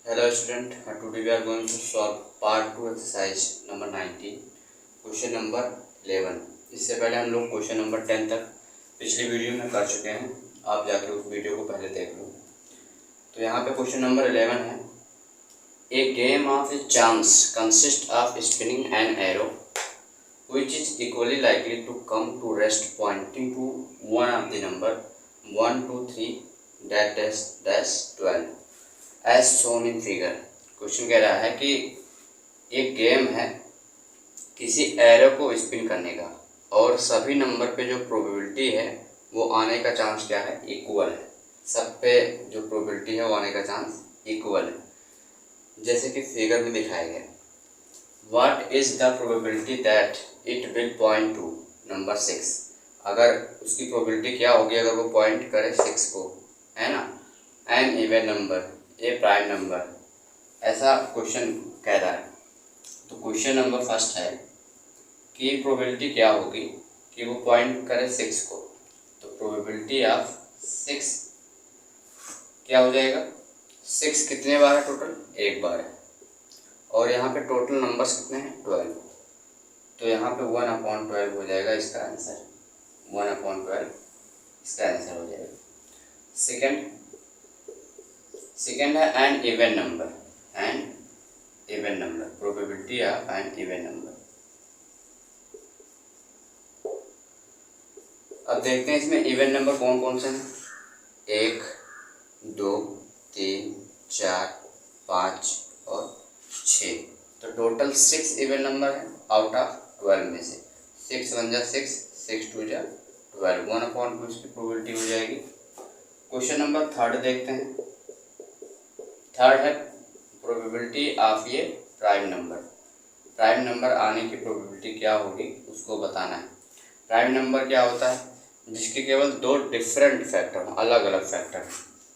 Hello student, today we are going to solve part 2 exercise number 19 question number 11। इससे पहले हम लोग question number 10 तक पिछली वीडियो में कर चुके हैं, आप जाकर उस वीडियो को पहले देख लो। तो यहाँ पे क्वेश्चन नंबर 11 है, a game of chance consist of spinning an arrow which is equally likely to come to rest pointing to one of the number 1 2 3 dash 12 as shown in figure. Question कह रहा है कि एक game है किसी arrow को spin करने का और सभी नंबर पे जो प्रोबेबिलिटी है वो आने का चांस क्या है, इक्वल है। सब पे जो प्रोबेबिलिटी है वो आने का चांस इक्वल है, जैसे कि फिगर में दिखाया गया। What is the probability that it will point two number 6। अगर उसकी प्रोबेबिलिटी क्या होगी अगर वो पॉइंट करे 6 को, है ना। एन इवन नंबर, ए प्राइम नंबर, ऐसा क्वेश्चन कह रहा है। तो क्वेश्चन नंबर फर्स्ट है कि प्रोबेबिलिटी क्या होगी कि वो पॉइंट करे 6 को। तो प्रोबेबिलिटी ऑफ 6 क्या हो जाएगा, 6 कितने बार है टोटल, एक बार है। और यहाँ पे टोटल नंबर्स कितने हैं, 12। तो यहाँ पे 1/12 हो जाएगा इसका आंसर, 1/12 इसका आंसर हो जाएगा। सेकेंड है an even number, probability of an even number. अब देखते हैं इसमें इवन नंबर कौन कौन से हैं। 1 2 3 4 5 और 6। तो टोटल 6 इवन नंबर है आउट ऑफ 12 में से। 6 1 जा 6, 6 2 जा 12, 1/2 इसकी प्रोबेबिलिटी हो जाएगी। क्वेश्चन नंबर थर्ड देखते हैं। थर्ड है प्रोबेबिलिटी ऑफ ये प्राइम नंबर आने की प्रोबेबिलिटी क्या होगी उसको बताना है। प्राइम नंबर क्या होता है, जिसके केवल 2 डिफरेंट फैक्टर हों, अलग अलग फैक्टर।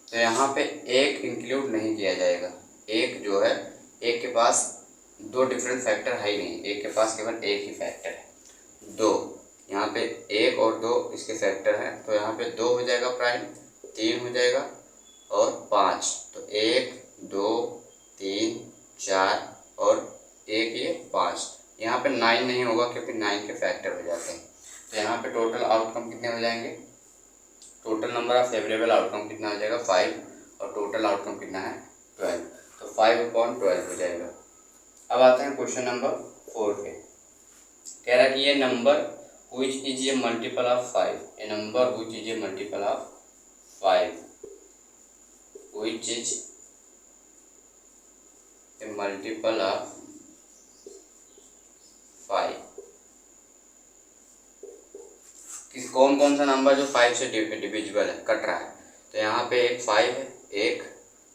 तो यहाँ पे एक इंक्लूड नहीं किया जाएगा। एक जो है, एक के पास 2 डिफरेंट फैक्टर है ही नहीं, एक के पास केवल एक ही फैक्टर है 2। यहाँ पे 1 और 2 इसके फैक्टर हैं, तो यहाँ पे 2 हो जाएगा प्राइम, 3 हो जाएगा और 5। तो 1 2 3 4 और 1 ये 5। यहाँ पे 9 नहीं होगा क्योंकि 9 के फैक्टर हो जाते हैं। तो यहाँ पे टोटल आउटकम कितने हो जाएंगे, total number of favourable outcome कितना हो जाएगा 5, और टोटल आउटकम कितना है 12। तो 5/12 हो जाएगा। अब आते हैं क्वेश्चन नंबर 4 पे। कह रहा है कि ये number which is a multiple of 5, A number which is a multiple of 5, which is a multiple of 5। किस कौन कौन सा नंबर जो 5 से डिविजिबल है, कट रहा है। तो यहाँ पे एक 5 है, एक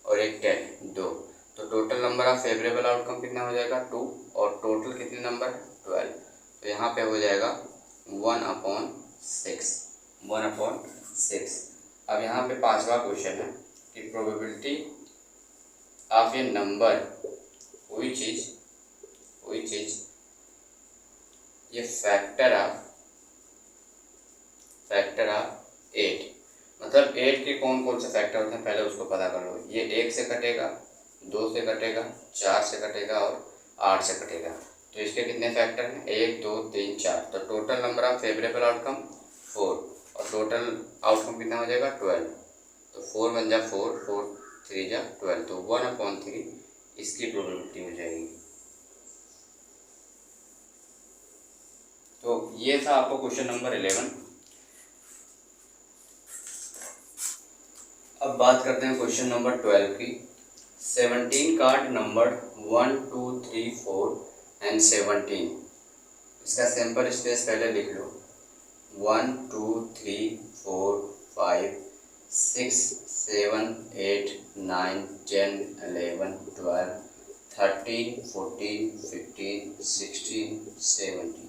और एक 10, 2। तो total number of favourable outcome कितना हो जाएगा 2, और टोटल कितने नंबर 12। तो यहाँ पे हो जाएगा 1/6। अब यहाँ पे 5वां क्वेश्चन है कि probability of A number which is ये फैक्टर ऑफ 8। मतलब 8 के कौन कौन से फैक्टर होते हैं पहले उसको पता कर लो। ये 1 से कटेगा, 2 से कटेगा, 4 से कटेगा और 8 से कटेगा। तो इसके कितने फैक्टर हैं, 1 2 3 4। तो total number of favourable outcome 4, और टोटल आउटकम कितना हो जाएगा 12। तो 4 1 जा 4, 4 3 जा 12। तो 1/3 इसकी प्रोबेबिलिटी हो जाएगी। तो ये था आपको क्वेश्चन नंबर 11। अब बात करते हैं क्वेश्चन नंबर 12 की। 17 कार्ड नंबर 1 2 3 4 एंड 17। इसका सैंपल स्पेस पहले लिख लो। 1 2 3 4 5 6 7 8 9 10 11 12 13 14 15 16 17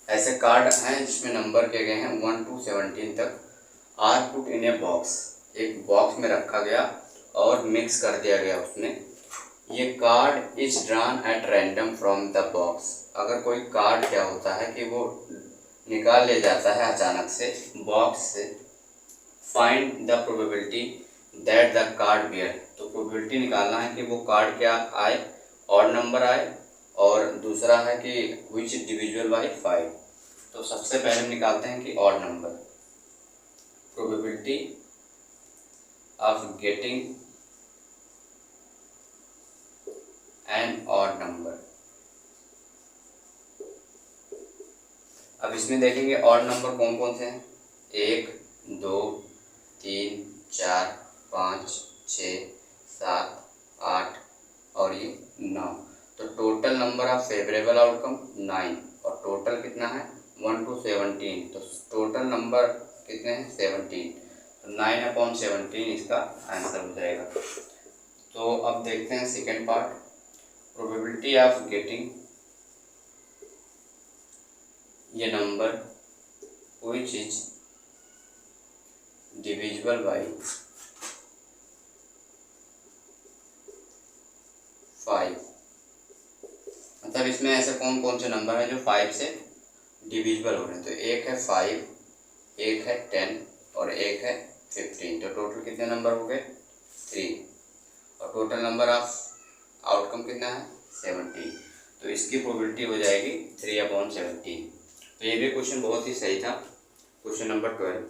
ऐसे कार्ड हैं जिसमें नंबर किए गए हैं 1 to 17 तक। Are put in a box, एक बॉक्स में रखा गया और मिक्स कर दिया गया उसमें। ये card is drawn at random from the box. अगर कोई कार्ड क्या होता है कि वो निकाल ले जाता है अचानक से बॉक्स से। Find the probability that the card bear, probability निकालना है कि वो कार्ड क्या आए, ऑड नंबर आए, और दूसरा है कि विच डिविजिबल बाई 5। तो सबसे पहले हम निकालते हैं कि odd number, probability of getting an odd number. अब इसमें देखेंगे ऑड नंबर कौन कौन से हैं, 1, 2, 3, 4, 5, 6, 7, 8 और ये 9। तो total number of favourable outcome 9, और टोटल कितना है 1 to 17। तो टोटल नंबर कितने हैं 17, तो 9/17 इसका आंसर हो जाएगा। तो अब देखते हैं second part, probability of getting ये number which is divisible by 5। मतलब इसमें ऐसे कौन कौन से नंबर हैं जो 5 से डिविजिबल हो रहे हैं। तो एक है 5, एक है 10 और एक है 15। तो टोटल कितने नंबर हो गए 3, और टोटल नंबर ऑफ आउटकम कितना है 17। तो इसकी प्रोबेबिलिटी हो जाएगी 3/17। तो ये भी क्वेश्चन बहुत ही सही था, क्वेश्चन नंबर 12।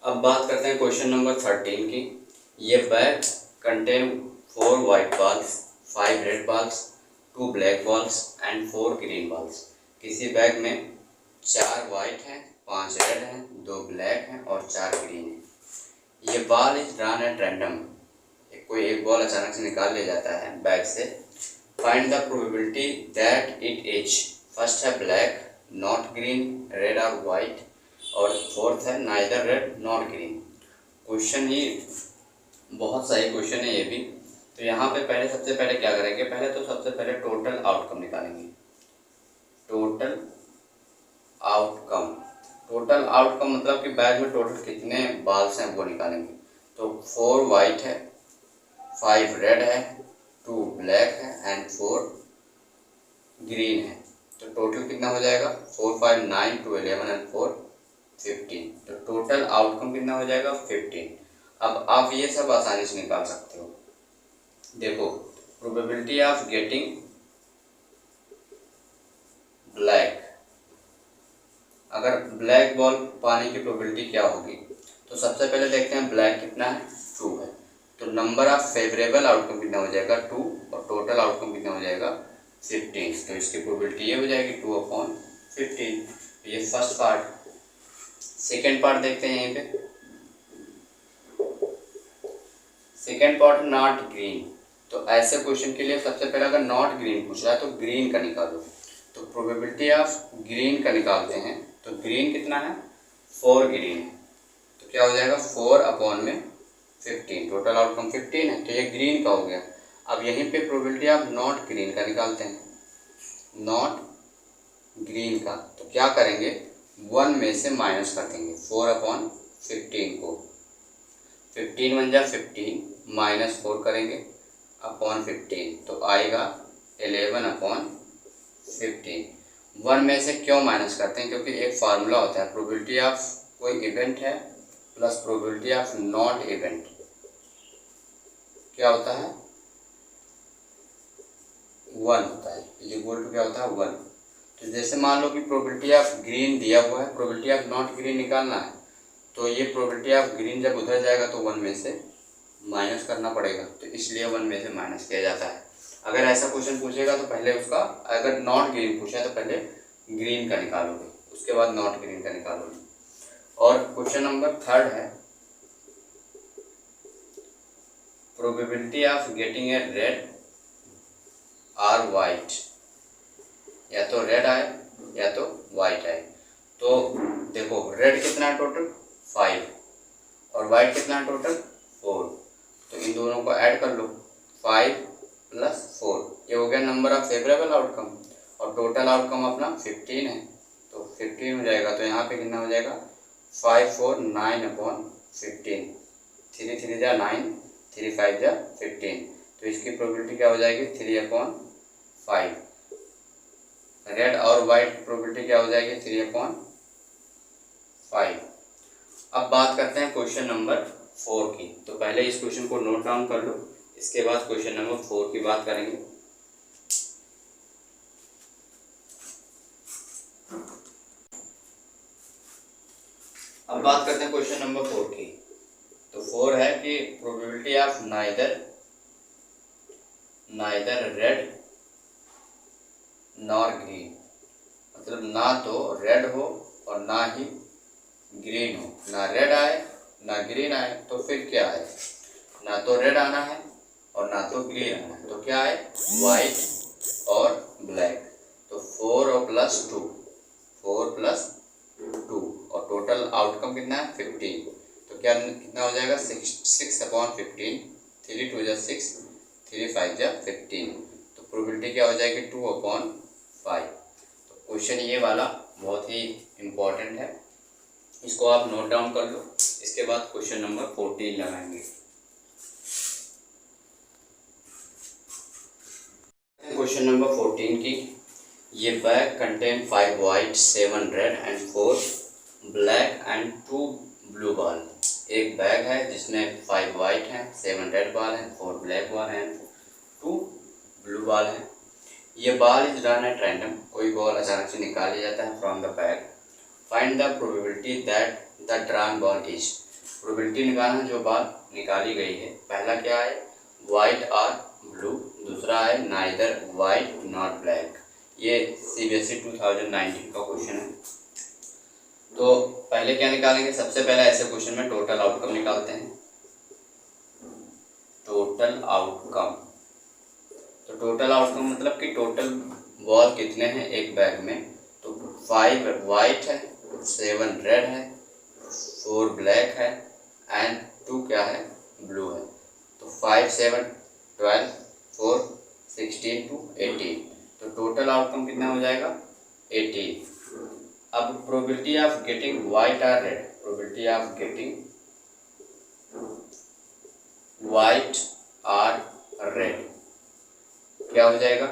अब बात करते हैं क्वेश्चन नंबर 13 की। ये bag contain 4 white balls, 5 red balls, 2 black balls and 4 green balls. किसी बैग में 4 वाइट हैं, 5 रेड हैं, 2 ब्लैक हैं और 4 ग्रीन हैं। ये ball is drawn at random, कोई एक बॉल अचानक से निकाल लिया जाता है बैग से। Find the probability that it is, first है ब्लैक नॉट ग्रीन रेड और वाइट, और फोर्थ है neither red not green. Question ही बहुत सही क्वेश्चन है ये भी। तो यहाँ पे पहले सबसे पहले क्या करेंगे, पहले तो सबसे पहले टोटल आउटकम निकालेंगे। टोटल आउटकम, टोटल आउटकम मतलब कि बैग में टोटल कितने बॉल्स हैं वो निकालेंगे। तो 4 वाइट है, 5 रेड है, 2 ब्लैक है एंड 4 ग्रीन है। तो टोटल कितना हो जाएगा 4, 5, 9, 2, 11 एंड 4 15। तो टोटल आउटकम कितना हो जाएगा 15। अब आप ये सब आसानी से निकाल सकते हो। देखो प्रोबेबिलिटी ऑफ गेटिंग ब्लैक, अगर ब्लैक बॉल पाने की प्रोबेबिलिटी क्या होगी, तो सबसे पहले देखते हैं ब्लैक कितना है 2 है। तो नंबर ऑफ फेवरेबल आउटकम कितना हो जाएगा 2, और टोटल आउटकम कितना हो जाएगा 15। तो इसकी प्रोबेबिलिटी ये हो जाएगी 2/15। ये फर्स्ट पार्ट। सेकेंड पार्ट देखते हैं यहीं पे। Second part not green. तो ऐसे क्वेश्चन के लिए सबसे पहले अगर नॉट ग्रीन पूछ रहा है तो ग्रीन का निकालो। तो प्रोबेबिलिटी ऑफ ग्रीन का निकालते हैं। तो ग्रीन कितना है 4 ग्रीन है। तो क्या हो जाएगा 4/15। टोटल आउटकम 15 है, तो ये ग्रीन का हो गया। अब यहीं पे प्रोबेबिलिटी ऑफ नॉट ग्रीन का निकालते हैं। नॉट ग्रीन का तो क्या करेंगे 1 में से माइनस कर देंगे 4/15 को। 15 1 जा 15 माइनस 4 करेंगे अपॉन 15, तो आएगा 11/15। 1 में से क्यों माइनस करते हैं, क्योंकि एक फार्मूला होता है प्रोबेबिलिटी ऑफ कोई इवेंट है plus probability of not event, क्या होता है 1 होता है, इक्वल टू क्या होता है 1। तो जैसे मान लो कि प्रोबेबिलिटी ऑफ ग्रीन दिया हुआ है, प्रोबेबिलिटी ऑफ नॉट ग्रीन निकालना है, तो ये प्रोबेबिलिटी ऑफ ग्रीन जब उधर जाएगा तो 1 में से माइनस करना पड़ेगा, तो इसलिए 1 में से माइनस किया जाता है। अगर ऐसा क्वेश्चन पूछेगा तो पहले उसका, अगर नॉट ग्रीन पूछा है तो पहले ग्रीन का निकालोगे, उसके बाद नॉट ग्रीन का निकालोगे। और क्वेश्चन नंबर 3 है probability of getting a red और वाइट, या तो रेड आए या तो वाइट आए। तो देखो रेड कितना है टोटल 5 और वाइट कितना है टोटल 4, तो इन दोनों को ऐड कर लो 5 + 4, ये हो गया नंबर ऑफ फेवरेबल आउटकम, और टोटल आउटकम अपना 15 है, तो 15 हो जाएगा। तो यहाँ पे कितना हो जाएगा 5 4 9/15, 3 3 जा 9, 3 5 जा 15, तो इसकी प्रोबेबिलिटी क्या हो जाएगी 3/5। रेड और वाइट प्रोबेबिलिटी क्या हो जाएगी 3/5। अब बात करते हैं क्वेश्चन नंबर 4 की। तो पहले इस क्वेश्चन को नोट डाउन कर लो, इसके बाद क्वेश्चन नंबर 4 की बात करेंगे। अब बात करते हैं क्वेश्चन नंबर 4 की। तो 4 है कि probability of neither red nor green, मतलब ना तो रेड हो और ना ही ग्रीन हो, ना रेड आए ना ग्रीन आए, तो फिर क्या आए? ना तो रेड आना है और ना तो ग्रीन आना है, तो क्या आए? वाइट और ब्लैक। तो 4 और प्लस 2, 4 प्लस 2 और टोटल आउटकम कितना है? 15। तो क्या कितना हो जाएगा? 6/15, 3 2 जा 6, 3 5 जा 15। तो प्रोबेबिलिटी क्या हो जाएगी? 2/5। तो क्वेश्चन ये वाला बहुत ही इम्पोर्टेंट है, इसको आप नोट डाउन कर लो। इसके बाद क्वेश्चन नंबर 14 लगाएंगे। क्वेश्चन नंबर 14 की, ये bag contain 5 white, 7 red and 4 black and 2 blue ball. एक बैग है जिसमें 5 वाइट हैं, 7 रेड बॉल हैं, 4 ब्लैक बॉल हैं, 2 ब्लू बॉल हैं। ये ball is run at random, कोई बॉल अचानक से निकाल लिया जाता है from the bag. Find the probability that the drawn ball is. Probability निकालना जो बॉल निकाली गई है। पहला क्या है? वाइट और ब्लू। दूसरा है नाइदर वाइट नॉट ब्लैक। ये CBSE 2019 का क्वेश्चन है। तो पहले क्या निकालेंगे? सबसे पहले ऐसे क्वेश्चन में टोटल आउटकम निकालते हैं। टोटल आउटकम, तो टोटल आउटकम मतलब कि टोटल बॉल कितने हैं एक बैग में। तो 5 वाइट है, 7 रेड है, 4 ब्लैक है एंड 2 क्या है? ब्लू है। तो 5 7 12 4 16 to 18। तो टोटल आउटकम कितना हो जाएगा? 18। अब प्रोबेबिलिटी ऑफ गेटिंग वाइट और red, probability of getting white और रेड क्या हो जाएगा?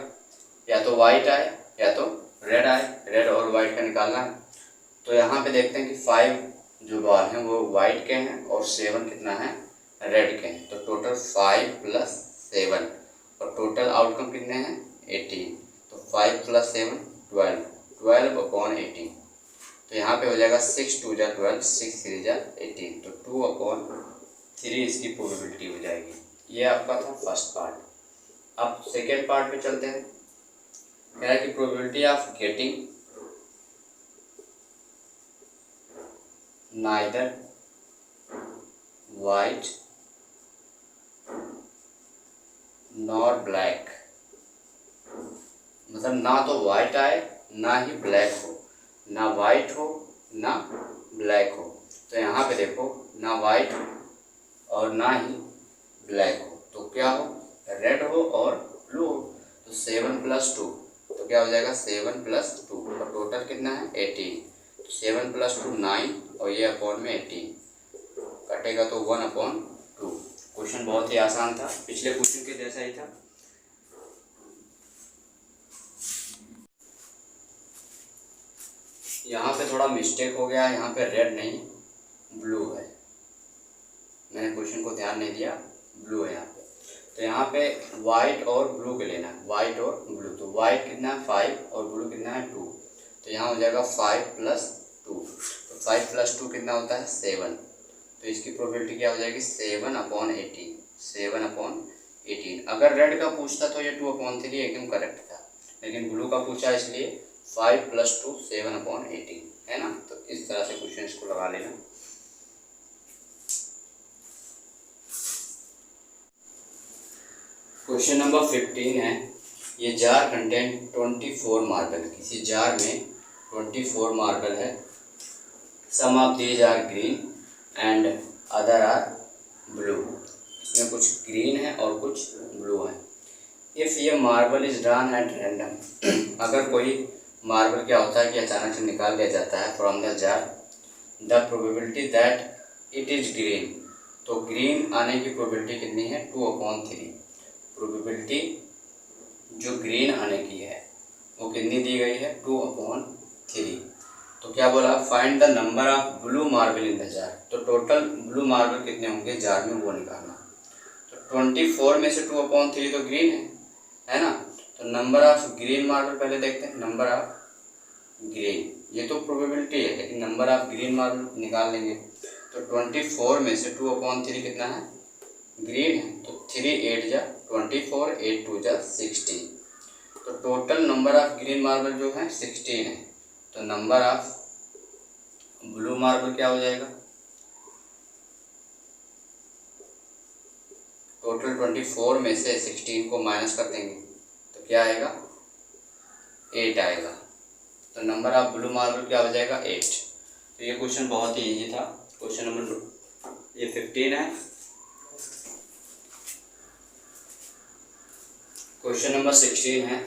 या तो वाइट आए या तो रेड आए, रेड और वाइट का निकालना है। तो यहाँ पे देखते हैं कि 5 जो बॉल हैं वो वाइट के हैं और 7 कितना है? रेड के हैं। तो टोटल 5 + 7 और टोटल आउटकम कितने हैं? 18। तो 5 + 7 12, 12/18। तो यहाँ पे हो जाएगा 6 2 जा 12, 6 3 जा 18। तो 2/3 इसकी प्रोबेबिलिटी हो जाएगी। ये आपका था फर्स्ट पार्ट। अब सेकेंड पार्ट पे चलते हैं। कह रहा है कि probability of getting neither white nor black, मतलब ना तो वाइट आए ना ही ब्लैक हो, ना वाइट हो ना ब्लैक हो। तो यहाँ पे देखो ना वाइट और ना ही ब्लैक हो, तो क्या हो? रेड हो और ब्लू हो। तो 7 + 2, तो क्या हो जाएगा? 7 + 2 और टोटल कितना है? 18। 7 + 2 9 और ये अपॉन में 18 कटेगा तो 1/2। क्वेश्चन बहुत ही आसान था, पिछले क्वेश्चन के जैसा ही था। यहाँ पे थोड़ा मिस्टेक हो गया, यहाँ पे रेड नहीं ब्लू है, मैंने क्वेश्चन को ध्यान नहीं दिया, ब्लू है यहाँ पे। तो यहाँ पे वाइट और ब्लू के लेना है, वाइट और ब्लू। तो वाइट कितना है? 5 और ब्लू कितना है? 2। तो यहाँ हो जाएगा 5 + 2। तो 5 + 2 कितना होता है? 7। तो इसकी प्रोबेबिलिटी क्या हो जाएगी? 7/18, 7/18। अगर रेड का पूछता तो ये 2/3 एकदम करेक्ट था, लेकिन ब्लू का पूछा इसलिए 5 + 2 7/18 है ना। तो इस तरह से क्वेश्चन इसको लगा लेना। क्वेश्चन नंबर 15 है, ये जार कंटेन 24 मार्बल। किसी जार में 24 मार्बल है। Some of these are green and other are blue. इसमें कुछ ग्रीन है और कुछ ब्लू है। इफ़ ये marble is drawn at random, अगर कोई मार्बल क्या होता है कि अचानक से निकाल लिया जाता है from the jar, the probability that it is green, तो ग्रीन आने की प्रोबेबिलिटी कितनी है? 2/3। प्रोबेबिलिटी जो ग्रीन आने की है वो कितनी दी गई है? 2/3। तो क्या बोला, find the number of blue marble in the jar. तो टोटल ब्लू मार्बल कितने होंगे जार में वो निकालना। तो 24 में से 2/3 तो ग्रीन है ना। तो नंबर ऑफ ग्रीन मार्बल पहले देखते हैं, नंबर ऑफ ग्रीन, ये तो प्रोबेबिलिटी है लेकिन नंबर ऑफ ग्रीन मार्बल निकाल लेंगे। तो 24 में से 2/3 कितना है, ग्रीन है। तो 3 8 जा 24, 8 2 जा 16। तो total number of green marble जो है 16 है। तो नंबर ऑफ ब्लू मार्बल क्या हो जाएगा, टोटल 24 में से 16 को माइनस कर देंगे तो क्या आएगा, 8 आएगा। तो नंबर ऑफ ब्लू मार्बल क्या हो जाएगा, 8। तो ये क्वेश्चन बहुत ही इजी था। क्वेश्चन नंबर ये 15 है। क्वेश्चन नंबर 16 है,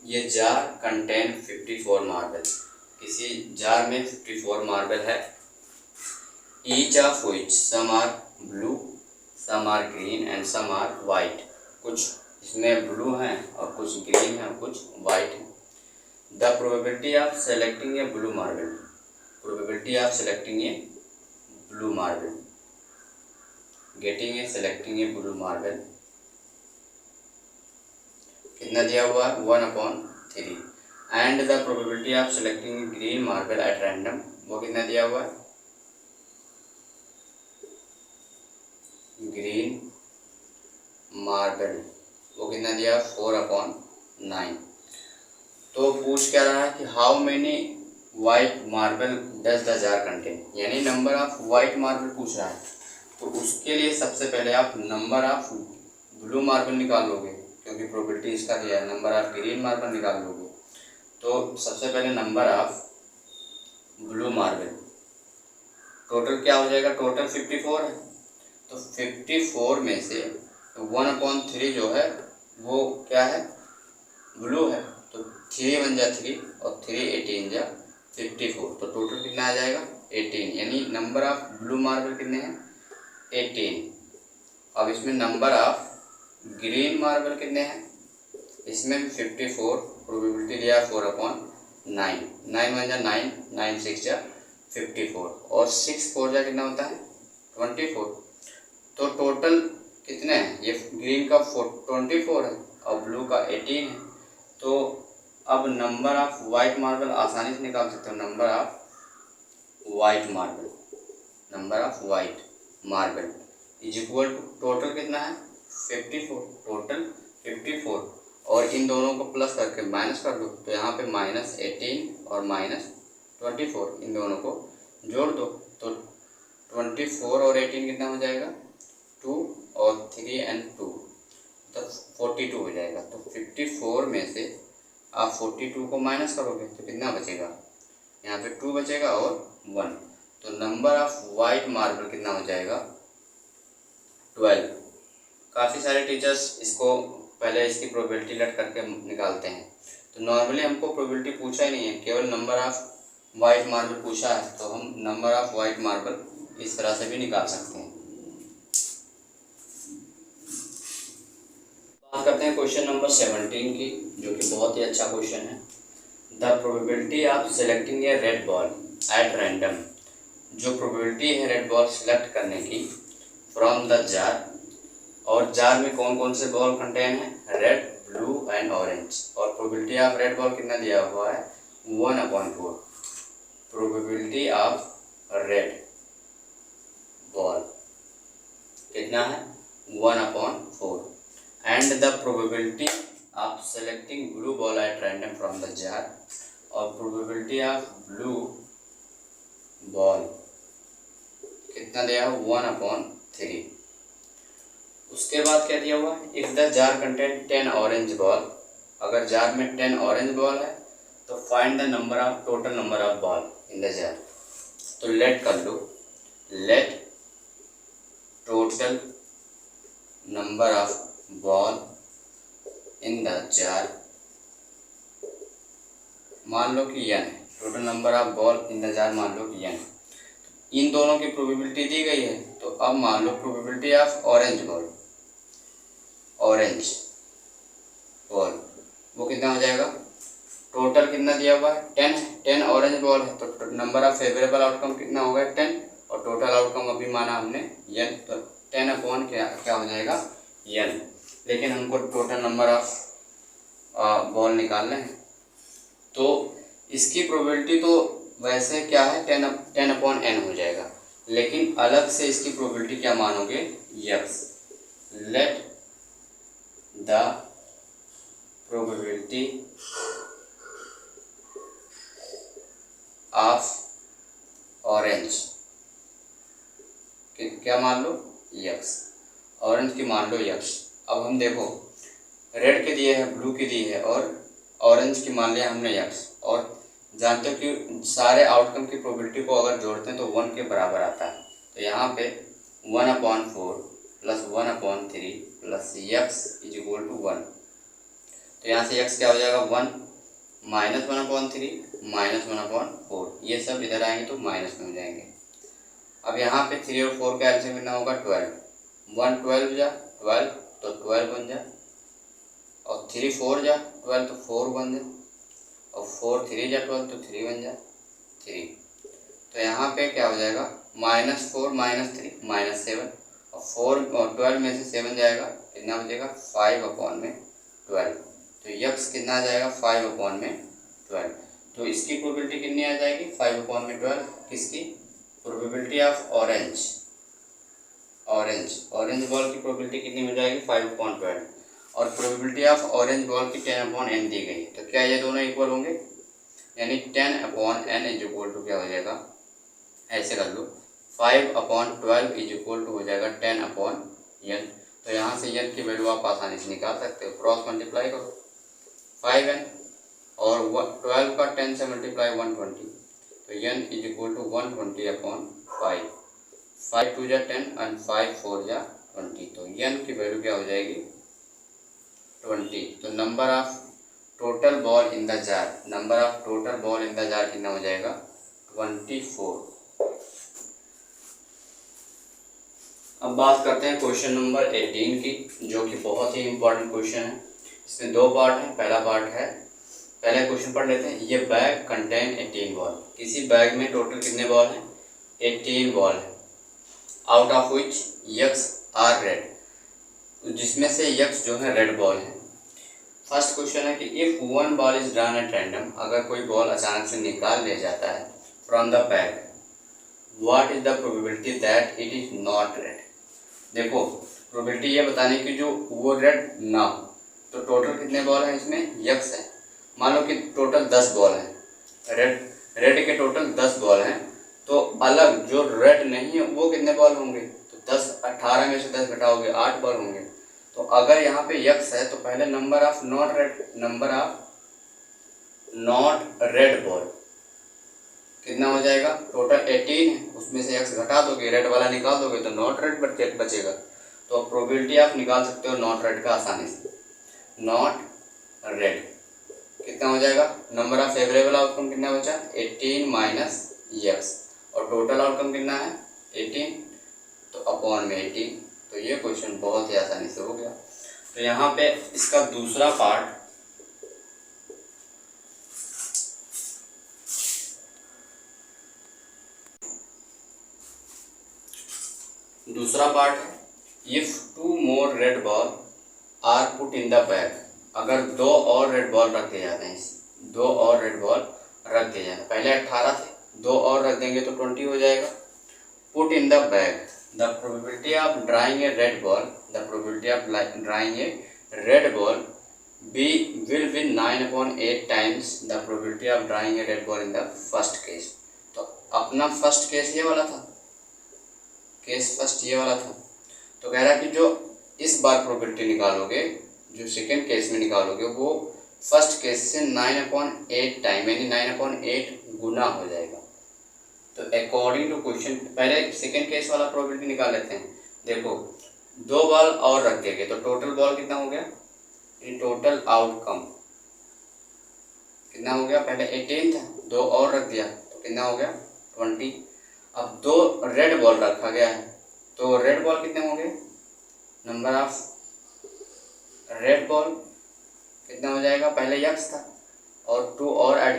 ये जार कंटेन 54 मार्बल। किसी जार में 54 मार्बल है। Each of which some are blue, some are green and some are white. कुछ इसमें ब्लू हैं और कुछ ग्रीन है और कुछ वाइट है। The probability of selecting A blue marble, probability of selecting A blue marble, getting a selecting A blue marble कितना दिया हुआ है, 1/3। And the probability of selecting green marble at random, वो कितना दिया हुआ है, ग्रीन मार्बल वो कितना दिया, 4/9। तो पूछ क्या रहा है कि how many white marble does the jar contain, यानी नंबर ऑफ वाइट मार्बल पूछ रहा है। तो उसके लिए सबसे पहले आप नंबर ऑफ ब्लू मार्बल निकाल लोगे, क्योंकि प्रोबेबिलिटी इसका दिया है। नंबर ऑफ ग्रीन मार्बल निकाल लोगे। तो सबसे पहले number of blue marble total क्या हो जाएगा, टोटल 54 है। तो 54 में से 1/3 जो है वो क्या है, ब्लू है। तो 3 1 जा 3 और 3 18 जा 54। तो टोटल कितना आ जाएगा, 18। यानी नंबर ऑफ ब्लू मार्बल कितने हैं, 18। अब इसमें नंबर ऑफ ग्रीन मार्बल कितने हैं, इसमें 54, प्रोबेबिलिटी दिया 4/9। 9 1 जा 9, 9 6 जा 54 और 6 4 जा कितना होता है, 24। तो टोटल कितने हैं, ये ग्रीन का 24 है और ब्लू का 18 है। तो अब नंबर ऑफ वाइट मार्बल आसानी से निकाल सकते हो। Number of white marble, number of white marble is equal to total कितना है, 54, टोटल 54। और इन दोनों को प्लस करके माइनस कर दो। तो यहाँ पे -18 और -24 इन दोनों को जोड़ दो। तो 24 और 18 कितना हो जाएगा, 2 और 3 and 2 तो 42 हो जाएगा। तो 54 में से आप 42 को माइनस करोगे तो कितना बचेगा, यहाँ पे 2 बचेगा और 1। तो नंबर ऑफ वाइट मार्बल कितना हो जाएगा, 12। काफ़ी सारे टीचर्स इसको पहले इसकी प्रोबेबिलिटी लेट करके निकालते हैं। तो नॉर्मली हमको प्रोबेबिलिटी पूछा ही नहीं है, केवल नंबर ऑफ वाइट मार्बल पूछा है। तो हम नंबर ऑफ वाइट मार्बल इस तरह से भी निकाल सकते हैं। बात करते हैं क्वेश्चन नंबर 17 की, जो कि बहुत ही अच्छा क्वेश्चन है। The probability of selecting A red ball at random, जो प्रोबेबिलिटी है रेड बॉल सेलेक्ट करने की फ्रॉम द जार, और जार में कौन कौन से बॉल कंटेन है, रेड ब्लू एंड ऑरेंज। और प्रोबेबिलिटी ऑफ रेड बॉल कितना दिया हुआ है, 1/4। प्रोबेबिलिटी ऑफ रेड बॉल कितना है, 1/4। And the probability of selecting blue ball at random from the jar, और प्रोबेबिलिटी ऑफ ब्लू बॉल कितना दिया है, 1/3। उसके बाद क्या दिया हुआ है, if the jar contain 10 orange ball, अगर जार में 10 ऑरेंज बॉल है तो find the number of total number of ball in the jar. तो लेट कर लो, let total number of ball in the jar, मान लो कि n है, total number of ball in the jar मान लो कि n। इन दोनों की प्रोबेबिलिटी दी गई है। तो अब मान लो probability of orange ball, orange ball वो कितना हो जाएगा, टोटल कितना दिया हुआ है 10 है, 10 ऑरेंज बॉल है, तो नंबर ऑफ फेवरेबल आउटकम कितना होगा 10, और टोटल आउटकम अभी माना हमने n, तो 10 अपॉन क्या हो जाएगा n। लेकिन हमको टोटल नंबर ऑफ बॉल निकालना है, तो इसकी प्रोबेबिलिटी तो वैसे क्या है 10 अपॉन n हो जाएगा, लेकिन अलग से इसकी प्रोबेबिलिटी क्या मानोगे x। Let the probability of orange क्या मान लो x, ऑरेंज की मान लो x। अब हम देखो रेड के दिए है, ब्लू की दी है, और ऑरेंज की मान लिया हमने x, और जानते हो कि सारे आउटकम की प्रोबेबिलिटी को अगर जोड़ते हैं तो 1 के बराबर आता है। तो यहाँ पे 1/4 plus 1/3 plus x is equal to 1। तो यहाँ से x क्या हो जाएगा 1 माइनस 1/3 माइनस 1/4, ये सब इधर आएंगे तो माइनस में हो जाएंगे। अब यहाँ पे 3 और 4 का एलसीएम कितना होगा 12, 1 12 जा 12 तो 12 बन जा, और 3 4 जा 12 तो 4 बन जा, और 4 3 जा 12 तो 3 बन जा 3। तो यहाँ पे क्या हो जाएगा -4 -3 -7, और 4 और 12 में से 7 जाएगा, कितना हो जाएगा 5/12। तो x कितना आ जाएगा 5/12। तो इसकी प्रोबेबिलिटी कितनी आ जाएगी 5/12, किसकी प्रोबेबिलिटी ऑफ ऑरेंज बॉल की प्रोबेबिलिटी कितनी हो जाएगी 5/12, और प्रोबेबिलिटी ऑफ ऑरेंज बॉल की 10/n दी गई। तो क्या ये दोनों इक्वल होंगे, यानी 10/n इज इक्वल टू क्या हो जाएगा, ऐसे कर लो 5/12 इज इक्वल टू हो जाएगा 10/n। तो यहाँ से n की वैल्यू आप आसानी से निकाल सकते हो, क्रॉस मल्टीप्लाई करो 5n, और 12 का 10 से मल्टीप्लाई 120, तो n इज इक्वल टू 120/5, 5 2 जा 10 एंड 5 4 जा 20, तो n की वैल्यू क्या हो जाएगी 20। तो number of total ball in the jar, कितना हो जाएगा 24। अब बात करते हैं क्वेश्चन नंबर 18 की, जो कि बहुत ही इम्पोर्टेंट क्वेश्चन है। इसमें 2 पार्ट हैं। पहला पार्ट है, पहले क्वेश्चन पढ़ लेते हैं। ये बैग कंटेन 18 बॉल, किसी बैग में टोटल कितने बॉल हैं 18 बॉल है, out of which x are red, जिसमें से x जो है रेड बॉल है। फर्स्ट क्वेश्चन है कि if 1 ball is drawn at random, अगर कोई बॉल अचानक से निकाल लिया जाता है from the bag, what is the probability that it is not red. देखो प्रोबेबिलिटी ये बताने की जो वो रेड ना हो, तो टोटल कितने बॉल हैं इसमें x है। मान लो कि टोटल 10 बॉल हैं, रेड के टोटल 10 बॉल हैं, तो अलग जो रेड नहीं है वो कितने बॉल होंगे, तो 10 18 में से 10 घटाओगे 8 बॉल होंगे। तो अगर यहाँ पे x है तो पहले number of not red ball कितना हो जाएगा, टोटल 18 है, उसमें से x घटा दोगे, रेड वाला निकाल दोगे तो नॉट रेड बचेगा। तो प्रोबेबिलिटी आप निकाल सकते हो नॉट रेड का आसानी से। नॉट रेड कितना हो जाएगा, नंबर ऑफ फेवरेबल आउटकम कितना बचा 18 माइनस x, और टोटल आउटकम कितना है 18, तो अपॉन में 18। तो ये क्वेश्चन बहुत ही आसानी से हो गया। तो यहाँ पे इसका दूसरा पार्ट, है if 2 more red ball are put in the bag, अगर 2 और रेड बॉल रख दिए जाते हैं, 2 और रेड बॉल रख दिए जाते हैं, पहले 18 थे, 2 और रख देंगे तो 20 हो जाएगा। Put in the bag, the probability of drawing A red ball will be 9/8 times the probability of drawing a red ball in the first case। तो अपना फर्स्ट केस ये वाला था, तो कह रहा है कि जो इस बार प्रोबेबिलिटी निकालोगे, जो सेकेंड केस में निकालोगे, वो फर्स्ट केस से 9/8 टाइम यानी 9/8 गुना हो जाएगा। तो अकॉर्डिंग टू क्वेश्चन, पहले सेकेंड केस वाला प्रोबेबिलिटी निकाल लेते हैं। देखो 2 बॉल और रख देंगे तो टोटल बॉल कितना हो गया, टोटल आउटकम कितना हो गया, पहले 18 था, 2 और रख दिया तो कितना हो गया 20। अब 2 रेड बॉल रखा गया है, तो रेड बॉल कितने होंगे, नंबर ऑफ रेड बॉल कितना हो जाएगा, पहले x था और 2 और ऐड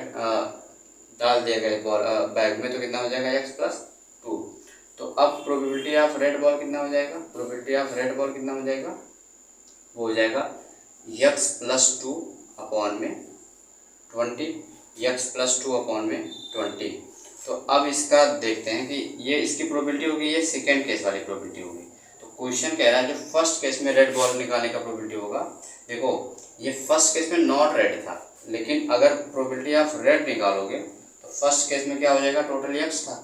डाल दिया गया बॉल बैग में, तो कितना हो जाएगा x प्लस 2। तो अब प्रोबेबिलिटी ऑफ रेड बॉल कितना हो जाएगा, प्रोबेबिलिटी ऑफ रेड बॉल कितना हो जाएगा, वो हो जाएगा x प्लस 2 अपॉन में 20, x प्लस 2 अपॉन में 20। तो अब इसका देखते हैं कि ये इसकी प्रोबेबिलिटी होगी, ये सेकेंड केस वाली प्रोबेबिलिटी होगी। तो क्वेश्चन कह रहा है जो फर्स्ट केस में रेड बॉल निकालने का प्रोबेबिलिटी होगा, देखो ये फर्स्ट केस में नॉट रेड था, लेकिन अगर प्रोबेबिलिटी ऑफ रेड निकालोगे तो फर्स्ट केस में क्या हो जाएगा, टोटल x था,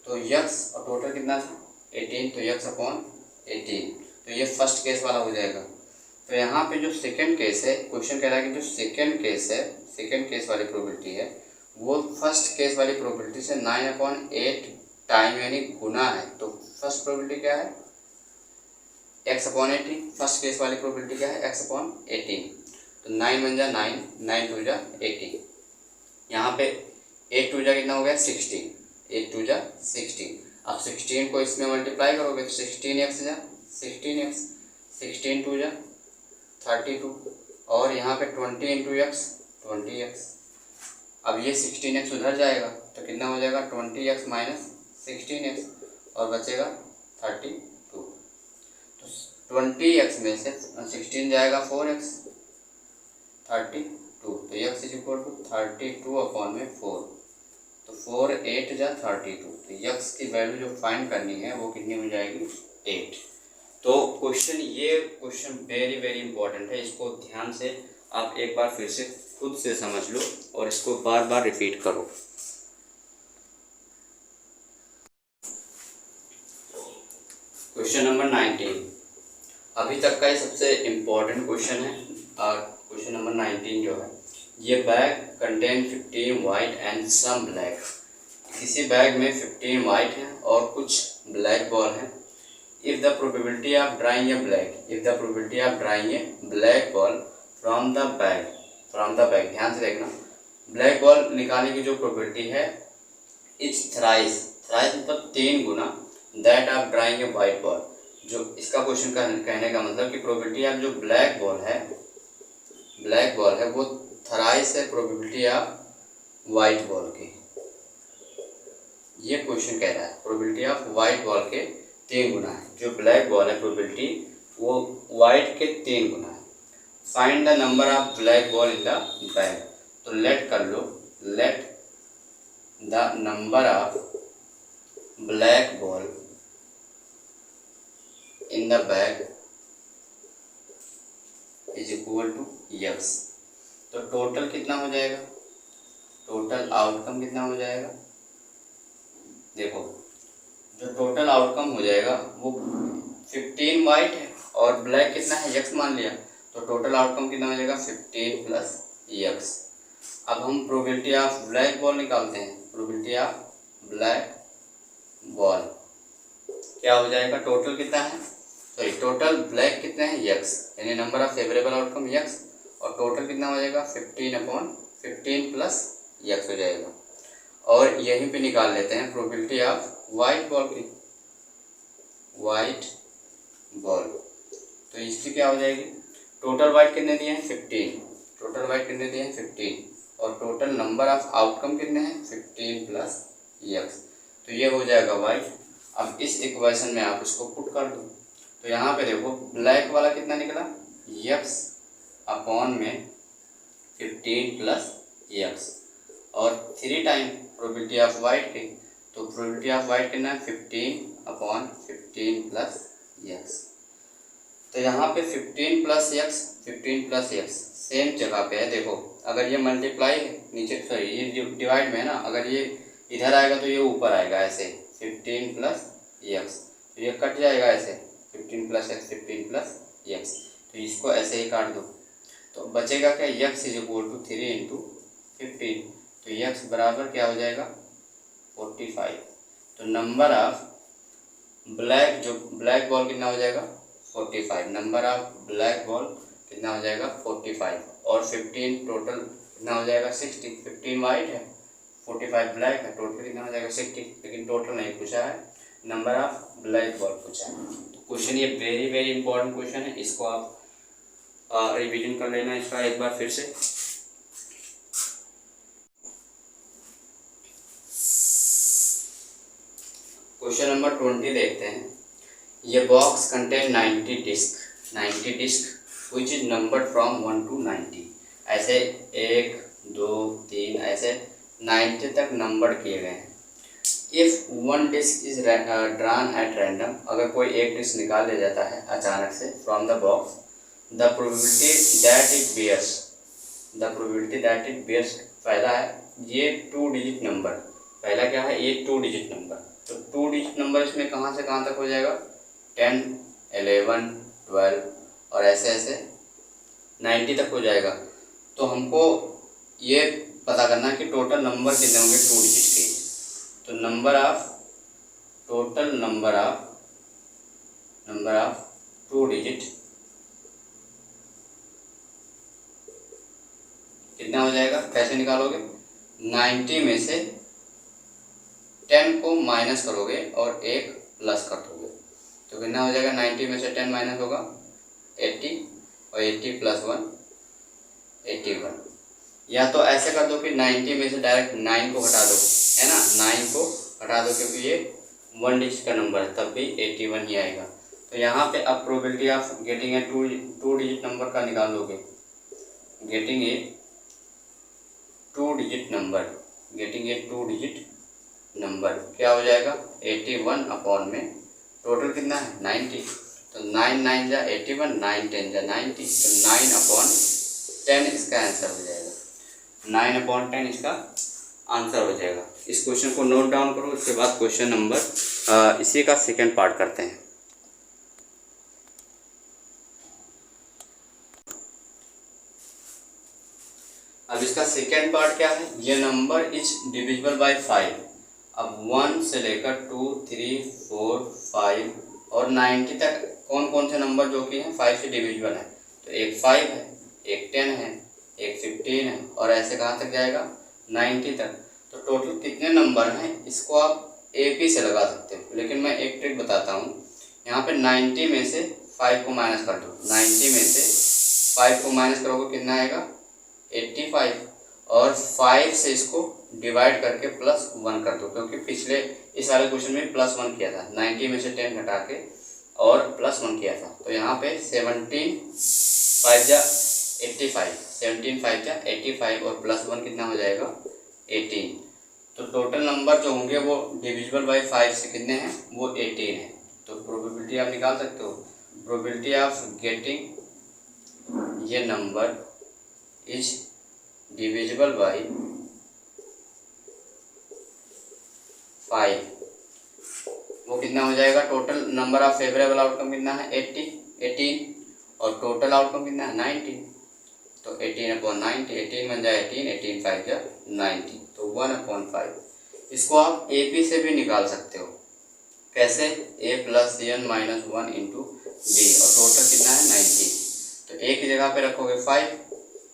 तो x और टोटल कितना था 18, तो x अपॉन 18, तो ये फर्स्ट केस वाला हो जाएगा। तो यहाँ पे जो सेकेंड केस है, क्वेश्चन कह रहा है कि जो सेकेंड केस है, सेकेंड केस वाली प्रोबेबिलिटी है वो फर्स्ट केस वाली प्रोबेबिलिटी से 9/8 टाइम यानी गुना है। तो फर्स्ट प्रोबेबिलिटी क्या है, x अपॉन 18, फर्स्ट केस वाली प्रोबेबिलिटी क्या है, x अपॉन 18। तो 9 बन जा 9, 9 2 जा 18, यहाँ पे 8 2 जा कितना हो गया 16, 8 2 जा 16। अब 16 को इसमें मल्टीप्लाई करोगे तो 16x जा 16x, 16 2 जा 32, और यहाँ पे 20 इंटू एक्स 20x। अब ये 16x उधर जाएगा तो कितना हो जाएगा 20x माइनस 16x, और बचेगा 32। तो 20x में से 16 जाएगा 4x 32, तो x is equal to 32 upon में 4, तो 4 8 जा 32, तो x की वैल्यू जो फाइंड करनी है वो कितनी हो जाएगी 8। तो क्वेश्चन, ये क्वेश्चन वेरी वेरी इंपॉर्टेंट है, इसको ध्यान से आप एक बार फिर से खुद से समझ लो और इसको बार बार रिपीट करो। क्वेश्चन नंबर 19 अभी तक का ये सबसे इम्पोर्टेंट क्वेश्चन है। और क्वेश्चन नंबर 19 जो है, ये bag contain 15 white and some black. किसी बैग में 15 वाइट है और कुछ ब्लैक बॉल है। If the probability of drawing a black, if the probability of drawing a black ball from the bag, ध्यान से देखना, ब्लैक बॉल निकालने की जो प्रोबेबिलिटी है इट्स थ्राइस मतलब 3 गुना that of drawing a white ball. जो इसका क्वेश्चन कहने का मतलब कि प्रोबेबिलिटी ऑफ जो ब्लैक बॉल है वो थ्राइस है प्रोबेबिलिटी ऑफ वाइट बॉल की। ये क्वेश्चन कह रहा है प्रोबेबिलिटी ऑफ वाइट बॉल के 3 गुना है, जो ब्लैक बॉल है प्रोबेबिलिटी वो वाइट के 3 गुना है। Find the number of black ball in the bag. तो लेट कर लो, let the number of black ball in the bag is equal to x। तो टोटल कितना हो जाएगा, टोटल आउटकम कितना हो जाएगा, देखो जो टोटल आउटकम हो जाएगा वो 15 वाइट है और ब्लैक कितना है x मान लिया, तो टोटल आउटकम कितना हो जाएगा 15 प्लस x। अब हम प्रोबेबिलिटी ऑफ ब्लैक बॉल निकालते हैं। प्रोबेबिलिटी ऑफ ब्लैक बॉल क्या हो जाएगा, टोटल कितना है, सॉरी टोटल ब्लैक कितना है x, यानी number of favourable outcome x, और टोटल कितना हो जाएगा 15 प्लस x हो जाएगा। और यहीं पे निकाल लेते हैं प्रोबेबिलिटी ऑफ वाइट बॉल की, वाइट बॉल। तो इसकी क्या हो जाएगी, टोटल वाइट कितने दिए हैं 15, टोटल वाइट कितने दिए हैं 15, और टोटल नंबर ऑफ आउटकम कितने हैं 15 प्लस x, तो ये हो जाएगा वाइट। अब इस इक्वेशन में आप इसको पुट कर दो, तो यहाँ पे देखो ब्लैक वाला कितना निकला x अपॉन में 15 प्लस x, और 3 टाइम प्रोबेबिलिटी ऑफ वाइट की, तो प्रोबेबिलिटी ऑफ वाइट कितना है 15 अपॉन 15 प्लस x। तो यहाँ पे 15 प्लस x सेम जगह पे है। देखो अगर ये मल्टीप्लाई है नीचे, सॉरी ये डिवाइड में है ना, अगर ये इधर आएगा तो ये ऊपर आएगा ऐसे 15 प्लस x, तो ये कट जाएगा ऐसे 15 प्लस x, तो इसको ऐसे ही काट दो, तो बचेगा क्या x is equal to 3 into 15, तो x बराबर क्या हो जाएगा 45। तो नंबर ऑफ ब्लैक, जो ब्लैक बॉल कितना हो जाएगा 45, नंबर ऑफ ब्लैक बॉल कितना हो जाएगा 45, और 15 टोटल कितना हो जाएगा 60, 15 वाइट है 45 ब्लैक है, टोटल कितना हो जाएगा 60, लेकिन टोटल नहीं पूछा है, नंबर ऑफ ब्लैक बॉल पूछा है। तो क्वेश्चन ये वेरी वेरी इंपॉर्टेंट क्वेश्चन है, इसको आप रिवीजन कर लेना इसका एक बार फिर से। क्वेश्चन नंबर 20 देखते हैं। ये box contain 90 disc which is numbered from 1 to 90। ऐसे 1 2 3 ऐसे 90 तक नंबर किए गए हैं। If one disc is drawn at random, अगर कोई एक डिस्क निकाल लिया जाता है अचानक से from the box, the probability that it bears पहला है ये 2 डिजिट नंबर। पहला क्या है, ये 2 डिजिट नंबर। तो 2 डिजिट नंबर इसमें कहाँ से कहाँ तक हो जाएगा, 10 11 12 और ऐसे ऐसे 90 तक हो जाएगा। तो हमको ये पता करना है कि टोटल नंबर कितने होंगे 2 डिजिट के। तो टोटल नंबर ऑफ 2 डिजिट कितना हो जाएगा, कैसे निकालोगे, 90 में से 10 को माइनस करोगे और 1 प्लस कर दोगे। तो कितना हो जाएगा, 90 में से 10 माइनस होगा 80 और 80 प्लस 1 81। या तो ऐसे कर दो कि 90 में से डायरेक्ट 9 को हटा दो, है ना, 9 को हटा दो क्योंकि ये 1 डिजिट का नंबर है, तब भी 81 ही आएगा। तो यहाँ पे अब probability of getting a 2 digit number का निकाल लोगे। गेटिंग ए 2 डिजिट नंबर क्या हो जाएगा, 81 अपॉन में टोटल कितना है 90। तो 9 9 जा 81, 9 10 जा 90, तो 9 अपॉन 10 इसका आंसर हो जाएगा। 9 अपॉन 10 इसका आंसर हो जाएगा। इस क्वेश्चन को नोट डाउन करो। उसके बाद क्वेश्चन नंबर इसी का सेकेंड पार्ट करते हैं। अब इसका सेकेंड पार्ट क्या है, ये नंबर इज डिविजिबल बाय 5। अब 1 से लेकर 2 3 4 5 और 90 तक कौन कौन से नंबर जो कि हैं 5 से डिविजिबल है। तो एक 5 है, एक 10 है, एक 15 है और ऐसे कहाँ तक जाएगा 90 तक। तो टोटल कितने नंबर हैं इसको आप AP से लगा सकते हो, लेकिन मैं एक ट्रिक बताता हूँ। यहाँ पे 90 में से 5 को माइनस कर दो। 90 में से 5 को माइनस करोगे कितना आएगा 85 और 5 से इसको डिवाइड करके +1 कर दो, क्योंकि पिछले इस वाले क्वेश्चन में +1 किया था। 90 में से 10 घटा के और +1 किया था। तो यहाँ पे 17 5 जा 85, 17 5 जा 85 और +1 कितना हो जाएगा 18। तो टोटल नंबर जो होंगे वो डिविजिबल बाय 5 से कितने हैं, वो 18 है। तो प्रोबेबिलिटी आप निकाल सकते हो। प्रोबेबिलिटी ऑफ गेटिंग ये नंबर इज डिविजिबल बाय 5, वो कितना हो जाएगा, total number of favourable outcome कितना है 18 और टोटल आउटकम कितना है 90। तो 18 अपॉन 90, 18 बन जाए 18, 18 5 जा 90, तो 1/5। इसको आप AP से भी निकाल सकते हो। कैसे, A + n - 1 इंटू D और टोटल कितना है 90। तो A की जगह पे रखोगे 5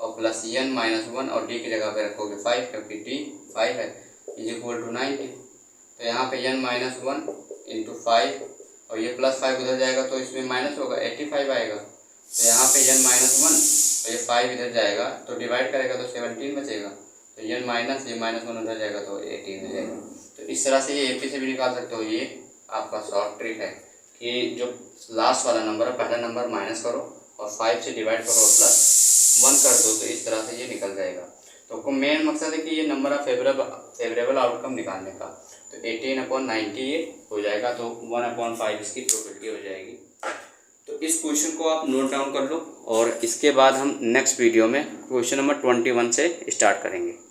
और प्लस n - 1 और D की जगह पे रखोगे 5 क्योंकि D 5 है, = 90। तो यहाँ पे n - 1 इंटू 5 और ये +5 उधर जाएगा तो इसमें माइनस होगा 85 आएगा। तो यहाँ पे n - 1 तो ये 5 इधर जाएगा तो डिवाइड करेगा तो 17 बचेगा। तो n माइनस ये -1 उधर जाएगा तो 18 हो जाएगा। तो इस तरह से ये AP से भी निकाल सकते हो। ये आपका शॉर्ट ट्रिक है कि जो लास्ट वाला नंबर है पहला नंबर माइनस करो और 5 से डिवाइड करो और +1 कर दो, तो इस तरह से ये निकल जाएगा। तो मेन मकसद है कि ये नंबर ऑफ फेवरेबल आउटकम निकालने का। तो 18/90 ये हो जाएगा, तो 1/5 इसकी प्रोबेबिलिटी हो जाएगी। तो इस क्वेश्चन को आप नोट डाउन कर लो और इसके बाद हम नेक्स्ट वीडियो में क्वेश्चन नंबर 21 से स्टार्ट करेंगे।